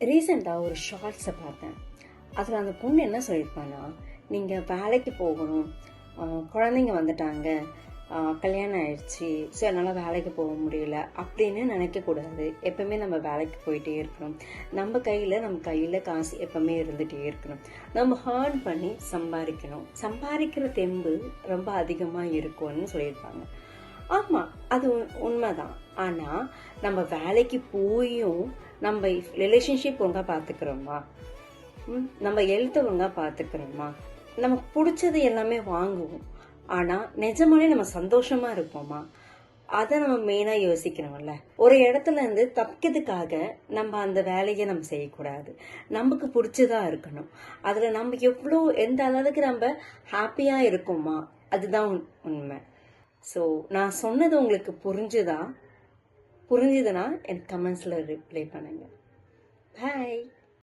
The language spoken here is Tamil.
ரீசெண்டாக ஒரு ஷார்ட்ஸை பார்த்தேன். அதில் அந்த பொண்ணு என்ன சொல்லியிருப்பான்னா, நீங்கள் வேலைக்கு போகணும், குழந்தைங்க வந்துட்டாங்க, கல்யாணம் ஆயிடுச்சு, ஸோ என்னால் வேலைக்கு போக முடியல அப்படின்னு நினைக்கக்கூடாது. எப்பவுமே நம்ம வேலைக்கு போயிட்டே இருக்கணும். நம்ம கையில் காசு எப்பவுமே இருந்துகிட்டே இருக்கணும். நம்ம ஹேர்ன் பண்ணி சம்பாதிக்கணும். சம்பாதிக்கிற தெம்பு ரொம்ப அதிகமாக இருக்கும்னு சொல்லியிருப்பாங்க. ஆமாம், அது உண்மைதான். ஆனால் நம்ம வேலைக்கு போயும் நம்ம ரிலேஷன்ஷிப் ஒழுங்காக பார்த்துக்கிறோமா, நம்ம ஹெல்த்தை ஒழுங்காக பார்த்துக்கிறோமா, நமக்கு பிடிச்சது எல்லாமே வாங்குவோம், ஆனால் நிஜமாலே நம்ம சந்தோஷமாக இருப்போமா, அதை நம்ம மெயினாக யோசிக்கணும்ல. ஒரு இடத்துல இருந்து தப்பிக்கிறதுக்காக நம்ம அந்த வேலையை நம்ம செய்யக்கூடாது. நமக்கு பிடிச்சதா இருக்கணும். அதில் நம்ம எந்த அளவுக்கு நம்ம ஹாப்பியாக இருக்கோமா, அதுதான் உண்மை. ஸோ நான் சொன்னது உங்களுக்கு புரிஞ்சுதுன்னா எனக்கு கமெண்ட்ஸில் ரிப்ளை பண்ணுங்கள். பாய்.